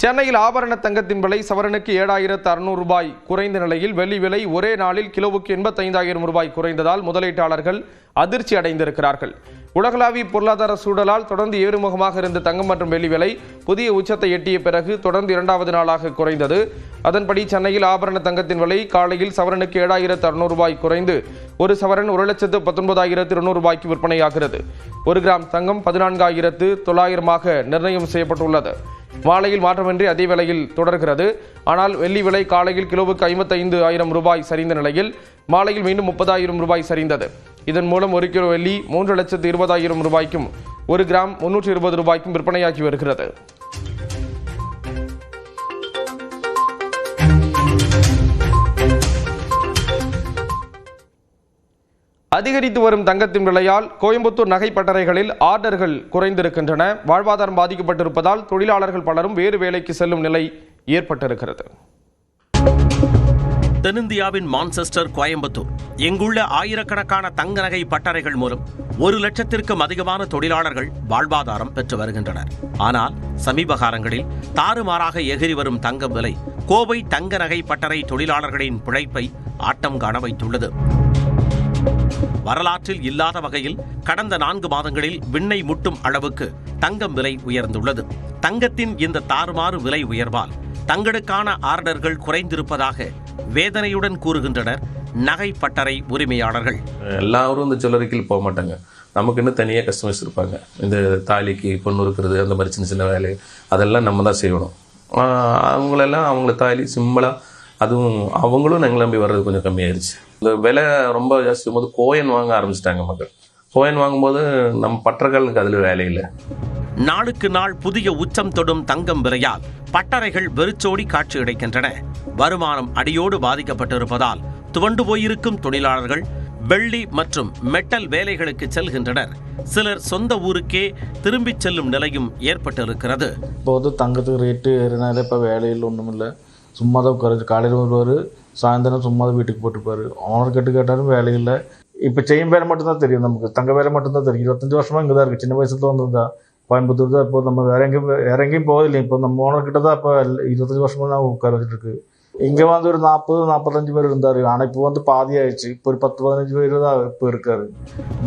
சென்னையில் ஆபரண தங்கத்தின் விலை சவரனுக்கு 7,600 ரூபாய் குறைந்த நிலையில் வெள்ளி விலை ஒரே நாளில் கிலோவுக்கு 85,000 ரூபாய் குறைந்ததால் முதலீட்டாளர்கள் அதிர்ச்சி அடைந்திருக்கிறார்கள். உலகளாவிய பொருளாதார சூழலால் தொடர்ந்து ஏறுமுகமாக இருந்த தங்கம் மற்றும் வெள்ளி விலை புதிய உச்சத்தை எட்டிய பிறகு தொடர்ந்து 2வது நாளாக குறைந்தது. அதன்படி சென்னையில் ஆபரண தங்கத்தின் விலை காலையில் சவரனுக்கு 7,600 ரூபாய் குறைந்து ஒரு சவரன் 1,19,200 ரூபாய்க்கு விற்பனையாகிறது. 1 கிராம் தங்கம் 14,900 நிர்ணயம் செய்யப்பட்டுள்ளது. மாலையில் மாற்றமின்றி அதே விலையில் தொடர்கிறது. ஆனால் வெள்ளி விலை காலையில் கிலோவுக்கு 55,000 ரூபாய் சரிந்த நிலையில் மாலையில் மீண்டும் 30,000 ரூபாய் சரிந்தது. இதன் மூலம் 1 கிலோ வெள்ளி 3,20,000 ரூபாய்க்கும் 1 கிராம் 320 ரூபாய்க்கும் விற்பனையாகி வருகிறது. அதிகரித்து வரும் தங்கத்தின் விலையால் கோயம்புத்தூர் நகை பட்டறைகளில் ஆர்டர்கள் குறைந்திருக்கின்றன. வாழ்வாதாரம் பாதிக்கப்பட்டிருப்பதால் தொழிலாளர்கள் பலரும் வேறு வேலைக்கு செல்லும் நிலை ஏற்பட்டிருக்கிறது. தென்னிந்தியாவின் மான்செஸ்டர் கோயம்புத்தூர் இங்குள்ள ஆயிரக்கணக்கான தங்க நகை பட்டறைகள் மூலம் 1 லட்சத்திற்கும் அதிகமான தொழிலாளர்கள் வாழ்வாதாரம் பெற்று வருகின்றனர். ஆனால் சமீப காலங்களில் தாறுமாறாக எகிரி வரும் தங்கம் விலை கோவை தங்க நகை பட்டறை தொழிலாளர்களின் பிழைப்பை ஆட்டம் காண வைத்துள்ளது. வரலாற்றில் இல்லாத வகையில் கடந்த 4 மாதங்களில் விண்ணை முட்டும் அளவுக்கு தங்கம் விலை உயர்ந்துள்ளது. தங்கத்தின் இந்த தாறுமாறு விலை உயர்வால் தங்களுக்கான ஆர்டர்கள் குறைந்திருப்பதாக வேதனையுடன் கூறுகின்றனர் நகை பட்டறை உரிமையாளர்கள். எல்லாரும் இந்த ஜுவல்லரிக்கு போக மாட்டாங்க. நமக்கு இன்னும் தனியாக கஸ்டமர்ஸ் இருப்பாங்க. இந்த தாலிக்கு பொண்ணு இருக்கிறது, அந்த மாதிரி சின்ன சின்ன வேலை அதெல்லாம் நம்ம தான் செய்யணும். அவங்கள தாலி சிம்பிளாக, அதுவும் அவங்களும் நாங்கள் நம்பி வர்றது கொஞ்சம் கம்மியாயிருச்சு. இந்த விலை ரொம்ப ஜாஸ்தி போது கோயின் வாங்க ஆரம்பிச்சிட்டாங்க மக்கள். கோயின் வாங்கும்போது நம்ம பட்டறைகளுக்கு அதில் வேலை இல்லை. நாளுக்கு நாள் புதிய உச்சம் தொடும் தங்கம் விலையால் பட்டறைகள் வெறிச்சோடி காட்சியளிக்கின்றன. வருமானம் அடியோடு பாதிக்கப்பட்டிருப்பதால் துவண்டு போயிருக்கும் தொழிலாளர்கள் வெள்ளி மற்றும் மெட்டல் வேலைகளுக்கு செல்கின்றனர். சிலர் சொந்த ஊருக்கே திரும்பிச் செல்லும் நிலையும் ஏற்பட்டிருக்கிறது. இப்போது தங்கத்துக்கு ரேட்டு ஏறினாலே இப்போ வேலையில் ஒன்றும் இல்லை. சும்மா தான் உட்கார, காலையில் வருவார், சாயந்தரம் சும்மா தான் வீட்டுக்கு போட்டுப்பார். ஓனர் கேட்டாலும் வேலை இல்லை. இப்போ செயின் வேலை மட்டும்தான் தெரியும், நமக்கு தங்க வேலை மட்டும்தான் தெரியும். 25 வருஷமாக இங்கே தான் இருக்குது. சின்ன வயசுல வந்தது தான் கோயம்புத்தூர் தான். இப்போ நம்ம வேற எங்கேயும் போகதில்லை. இப்போ நம்ம ஓனர்கிட்ட தான் இப்போ 25 வருஷமாக தான் உட்கார வச்சுட்டு இருக்கு. இங்கே வந்து ஒரு 40-45 பேர் இருந்தார். ஆனால் இப்போ வந்து பாதி ஆயிடுச்சு. இப்போ ஒரு 10-15 பேர் தான் இப்போ இருக்காரு.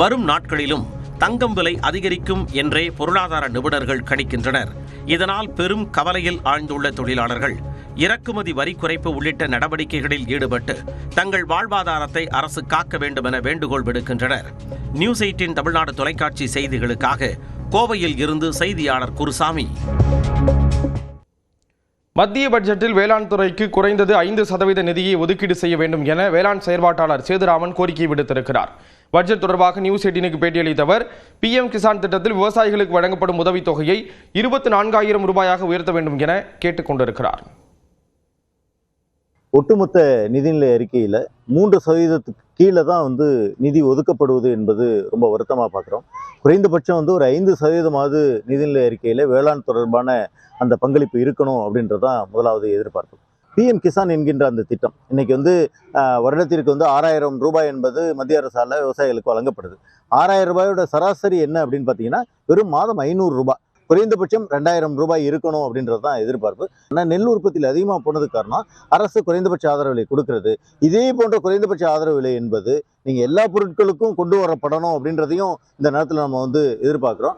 வரும் நாட்களிலும் தங்கம் விலை அதிகரிக்கும் என்றே பொருளாதார நிபுணர்கள் கணிக்கின்றனர். இதனால் பெரும் கவலையில் ஆழ்ந்துள்ள தொழிலாளர்கள் இறக்குமதி வரி குறைப்பு உள்ளிட்ட நடவடிக்கைகளில் ஈடுபட்டு தங்கள் வாழ்வாதாரத்தை அரசு காக்க வேண்டும் என வேண்டுகோள் விடுக்கின்றனர். நியூஸ் 18 தமிழ்நாடு தொலைக்காட்சி செய்திகளுக்காக கோவையில் இருந்து செய்தியாளர் குருசாமி. மத்திய பட்ஜெட்டில் வேளாண் துறைக்கு குறைந்தது 5% நிதியை ஒதுக்கீடு செய்ய வேண்டும் என வேளாண் செயற்பாட்டாளர் சேதுராமன் கோரிக்கை விடுத்திருக்கிறார். பட்ஜெட் தொடர்பாக நியூஸ் 18க்கு பேட்டியளித்த அவர் பிஎம் கிசான் திட்டத்தில் விவசாயிகளுக்கு வழங்கப்படும் உதவித்தொகையை 24,000 ரூபாயாக உயர்த்த வேண்டும் என கேட்டுக் கொண்டிருக்கிறார். ஒட்டுமொத்த நிதிநிலை அறிக்கையில் 3% கீழே தான் வந்து நிதி ஒதுக்கப்படுவது என்பது ரொம்ப வருத்தமாக பார்க்குறோம். குறைந்தபட்சம் வந்து ஒரு 5% நிதிநிலை அறிக்கையில் வேளாண் தொடர்பான அந்த பங்களிப்பு இருக்கணும் அப்படின்றதான் முதலாவது எதிர்பார்ப்பு. பிஎம் கிசான் என்கின்ற அந்த திட்டம் இன்னைக்கு வந்து வருடத்திற்கு வந்து 6,000 ரூபாய் என்பது மத்திய அரசால் விவசாயிகளுக்கு வழங்கப்படுது. 6,000 ரூபாயோட சராசரி என்ன அப்படின்னு பார்த்தீங்கன்னா வெறும் மாதம் 500 ரூபாய். குறைந்தபட்சம் 2,000 ரூபாய் இருக்கணும் அப்படின்றது தான் எதிர்பார்ப்பு. ஆனால் நெல் உற்பத்தியில் அதிகமாக போனதுக்கு காரணம் அரசு குறைந்தபட்ச ஆதரவு விலை கொடுக்கறது. இதே போன்ற குறைந்தபட்ச ஆதரவு விலை என்பது நீங்கள் எல்லா பொருட்களுக்கும் கொண்டு வரப்படணும் அப்படின்றதையும் இந்த நேரத்தில் நம்ம வந்து எதிர்பார்க்குறோம்.